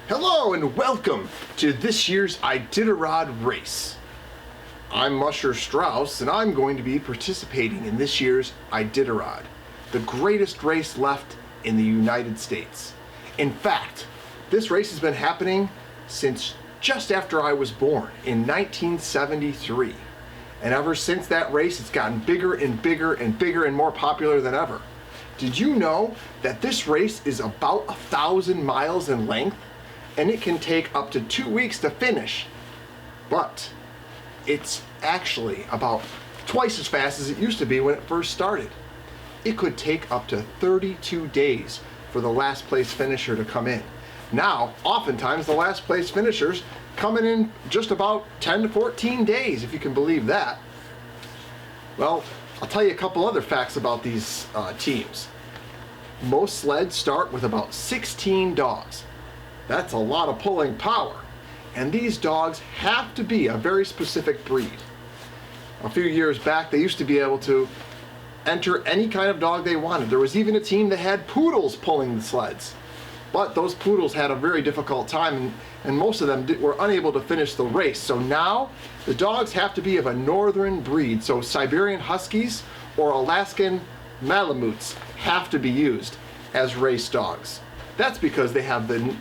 Hello and welcome to this year's Iditarod race. I'm Musher Strauss and I'm going to be participating in this year's Iditarod, the greatest race left in the United States. In fact, this race has been happening since just after I was born in 1973. And ever since that race, it's gotten bigger and bigger and bigger and more popular than ever. Did you know that this race is about 1,000 miles in length? And it can take up to 2 weeks to finish. But it's actually about twice as fast as it used to be when it first started. It could take up to 32 days for the last place finisher to come in. Now, oftentimes the last place finishers coming in just about 10 to 14 days, if you can believe that. Well, I'll tell you a couple other facts about these teams. Most sleds start with about 16 dogs. That's a lot of pulling power. And these dogs have to be a very specific breed. A few years back, they used to be able to enter any kind of dog they wanted. There was even a team that had poodles pulling the sleds. But those poodles had a very difficult time, and most of them were unable to finish the race. So now, the dogs have to be of a northern breed. So Siberian Huskies or Alaskan Malamutes have to be used as race dogs. That's because they have the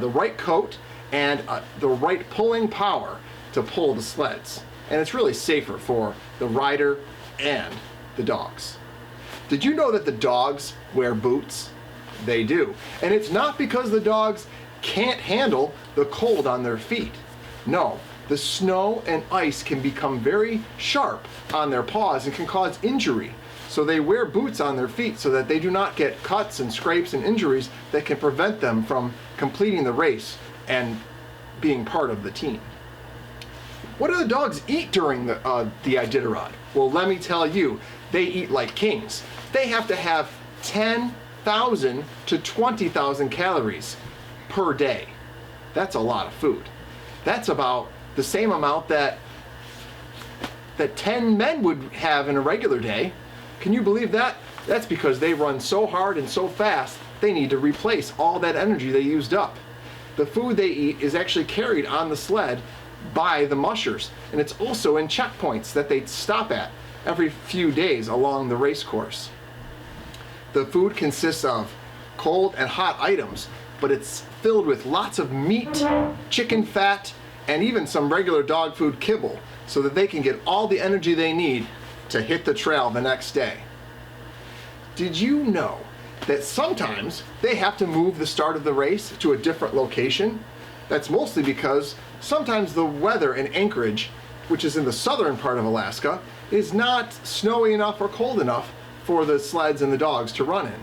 right coat and the right pulling power to pull the sleds. And it's really safer for the rider and the dogs. Did you know that the dogs wear boots? They do. And it's not because the dogs can't handle the cold on their feet. No, the snow and ice can become very sharp on their paws and can cause injury. So they wear boots on their feet so that they do not get cuts and scrapes and injuries that can prevent them from completing the race and being part of the team. What do the dogs eat during the Iditarod? Well, let me tell you, they eat like kings. They have to have 10,000 to 20,000 calories per day. That's a lot of food. That's about the same amount that 10 men would have in a regular day. Can you believe that? That's because they run so hard and so fast, they need to replace all that energy they used up. The food they eat is actually carried on the sled by the mushers, and it's also in checkpoints that they stop at every few days along the race course. The food consists of cold and hot items, but it's filled with lots of meat, chicken fat, and even some regular dog food kibble, so that they can get all the energy they need to hit the trail the next day. Did you know that sometimes they have to move the start of the race to a different location? That's mostly because sometimes the weather in Anchorage, which is in the southern part of Alaska, is not snowy enough or cold enough for the sleds and the dogs to run in.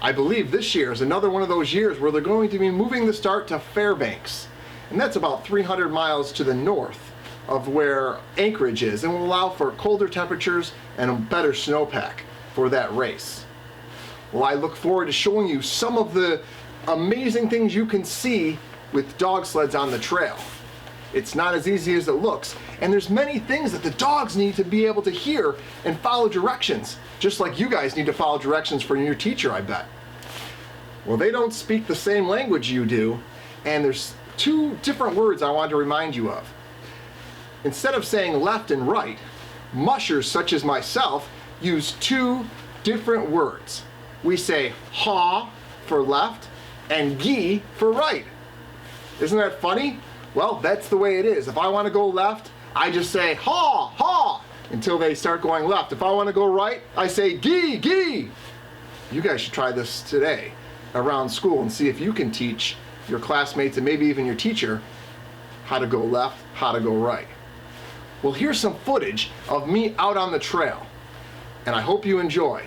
I believe this year is another one of those years where they're going to be moving the start to Fairbanks, and that's about 300 miles to the north of where Anchorage is, and will allow for colder temperatures and a better snowpack for that race. Well, I look forward to showing you some of the amazing things you can see with dog sleds on the trail. It's not as easy as it looks, and there's many things that the dogs need to be able to hear and follow directions, just like you guys need to follow directions from your teacher, I bet. Well, they don't speak the same language you do, and there's two different words I want to remind you of. Instead of saying left and right, mushers such as myself use two different words. We say haw for left and gee for right. Isn't that funny? Well, that's the way it is. If I want to go left, I just say haw, haw until they start going left. If I want to go right, I say gee, gee. You guys should try this today around school and see if you can teach your classmates and maybe even your teacher how to go left, how to go right. Well, here's some footage of me out on the trail, and I hope you enjoy.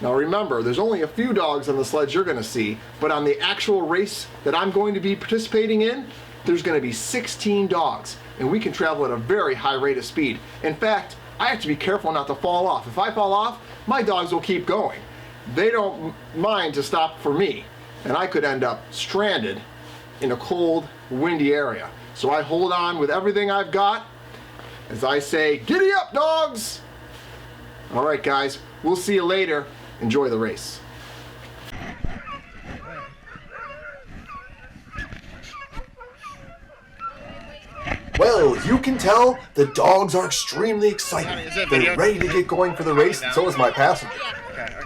Now remember, there's only a few dogs on the sleds you're going to see, but on the actual race that I'm going to be participating in, there's going to be 16 dogs, and we can travel at a very high rate of speed. In fact, I have to be careful not to fall off. If I fall off, my dogs will keep going. They don't mind to stop for me, and I could end up stranded in a cold, windy area. So I hold on with everything I've got as I say, giddy up, dogs! All right, guys, we'll see you later. Enjoy the race. Well, you can tell the dogs are extremely excited. They're ready to get going for the race, and so is my passenger.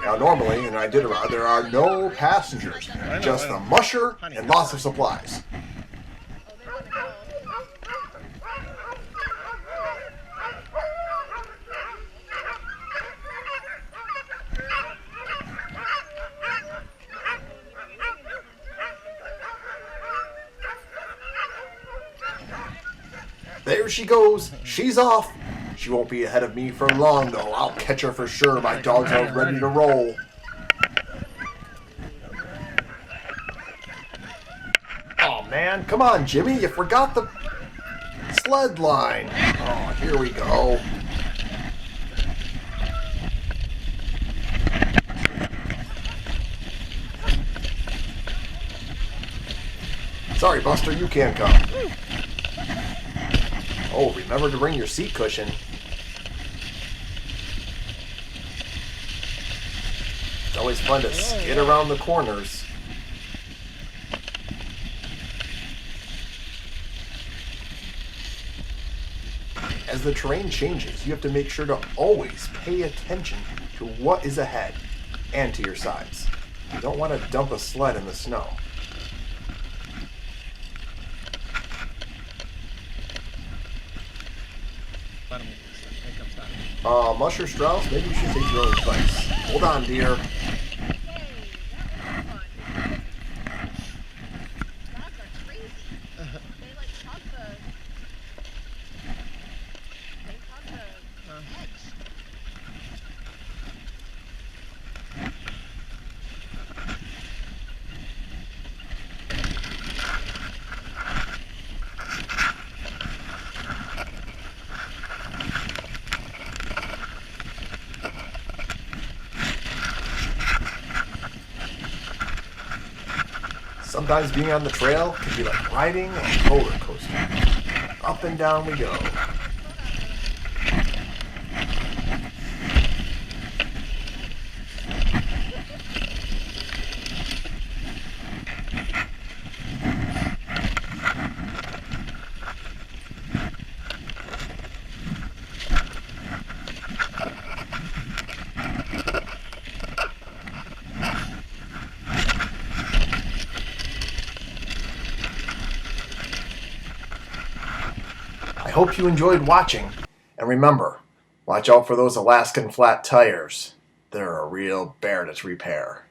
Now, normally in Iditarod, there are no passengers, just the musher and lots of supplies. There she goes. She's off. She won't be ahead of me for long, though. I'll catch her for sure. My dogs are ready to roll. Oh, man. Come on, Jimmy. You forgot the sled line. Oh, here we go. Sorry, Buster. You can't come. Oh, remember to bring your seat cushion. It's always fun to skid around the corners. As the terrain changes, you have to make sure to always pay attention to what is ahead and to your sides. You don't want to dump a sled in the snow. Musher Strauss, maybe you should take your own advice. Hold on, dear. Sometimes being on the trail can be like riding a roller coaster. Up and down we go. I hope you enjoyed watching, and remember, watch out for those Alaskan flat tires. They're a real bear to repair.